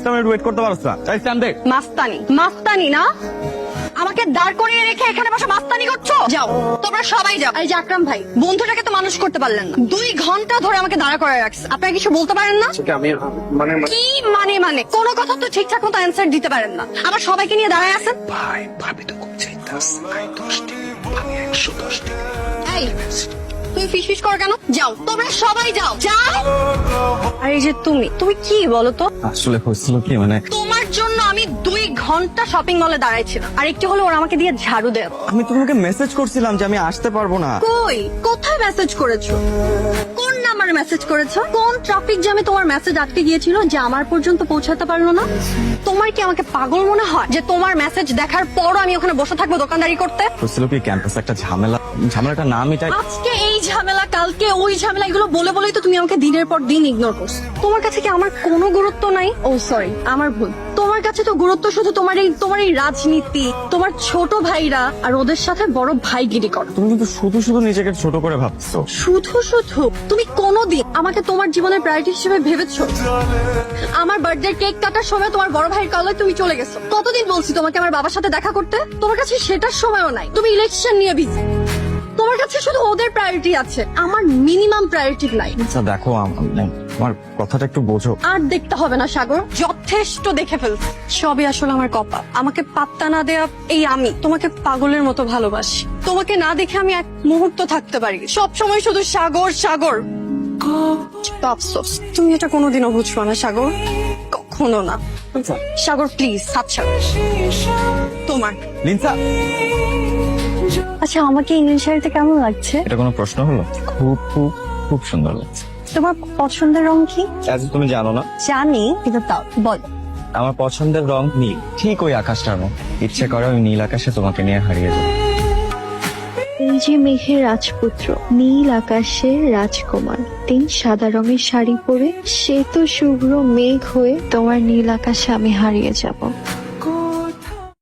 পাঁচটা minute wait করতে পারছ না? চাই স্ট্যান্ড দে। মাস্তানি না, আমাকে দাঁড় করিয়ে রেখে এখানে বসে মাস্তানি করছো? যাও তোমরা সবাই যাও। এই যে আকরাম ভাই, বন্ধুটাকে তো মানুষ করতে পারলেন না, 2 ঘন্টা ধরে আমাকে দাঁড়া করে রাখছে। আপনারা কিছু বলতে পারেন না? কি মানে কোনো কথা তো ঠিকঠাক মতো অ্যান্সার দিতে পারেন না, আবার সবাইকে নিয়ে দাঁড়ায় আছেন। ভাবি তো খুব চাইতাস, আই 10 টাকা, ভাবি 110 টাকা। এই তুমি ফিসফিস করো কেন? যাও তোমরা সবাই যাও যাও। আর এই যে তুমি কি বলো তো? আসলে হয়েছিল কি মানে তোমার জন্য আমি 2 ঘন্টা শপিং মলে দাঁড়াইছিলাম, আর একটু হলো ওরা আমাকে দিয়ে ঝাড়ু দেয়। আমি তোমাকে মেসেজ করছিলাম যে আমি আসতে পারবো না। কই কোথায় মেসেজ করেছো? কোন নাম্বারে মেসেজ করেছো? কোন ট্রাফিক জ্যামে তোমার মেসেজ আটকে গিয়েছিল যে আমার পর্যন্ত পৌঁছাতে পারলো না? তোমার কি আমাকে পাগল মনে হয় যে তোমার মেসেজ দেখার পরও আমি ওখানে বসে থাকবো দোকানদারি করতে? হয়েছিল কি ক্যাম্পাসে একটা ঝামেলাটা না মিটাই। আজকে এই ঝামেলা, কালকে ওই ঝামেলা, এগুলো বলে বলেই তো তুমি আমাকে দিনের পর দিন ইগনোর করছো। তোমার কাছে কি আমার কোনো গুরুত্ব নাই? ও সরি, আমার ভুল। তোমার কাছে তো গুরুত্ব শুধু তোমার এই রাজনীতি, তোমার ছোট ভাইরা আর ওদের সাথে বড় ভাইগিরি করো। তুমি কিন্তু শুধু নিজেকে ছোট করে ভাবছো। শুধু তুমি কোনোদিন আমাকে তোমার জীবনের প্রায়োরিটি হিসেবে ভেবেছো? আমার বার্থডে কেক কাটার সময় তোমার বড় ভাইয়ের কলায় তুমি চলে গেছো। কতদিন বলছি তোমাকে আমার বাবার সাথে দেখা করতে? তোমার কাছে সেটার সময়ও নাই, তুমি ইলেকশন নিয়ে বিজি। তোমার কাছে শুধু ওদের প্রায়োরিটি আছে, আমার মিনিমাম প্রায়োরিটি নাই। আচ্ছা দেখো, আমার কথাটা একটু বোঝো। আর দেখতে হবে না সাগর, যথেষ্ট দেখে ফেলছি। সবই আসলে আমার কপাল। আমাকে পাত্তা না দেয়া এই আমি তোমাকে পাগলের মতো ভালোবাসি। তোমাকে না দেখে আমি এক মুহূর্ত থাকতে পারি, সব সময় শুধু সাগর সাগর। তো আফসোস তুমি এটা কোনোদিনও বুঝবো না সাগর, কখনো না। সাগর প্লিজ হাত ছাড়ো। তোমার লিনসা, আচ্ছা আমাকে ইংলিশ শাড়িতে কেমন লাগছে? এটা কোনো প্রশ্ন হলো? খুব খুব খুব সুন্দর লাগছে। তোমার পছন্দের রং কি? আজ তুমি জানো না? জানি, কিন্তু তাও বলো। আমার পছন্দের রং নীল, ঠিক ওই আকাশটার মতো। ইচ্ছে করে ওই নীল আকাশে তোমাকে নিয়ে হারিয়ে যাবো। এই যে মেঘের রাজপুত্র, নীল আকাশের রাজকুমার, তিন সাদা রঙের শাড়ি পরে সে তো শুভ্র মেঘ হয়ে তোমার নীল আকাশে আমি হারিয়ে যাব।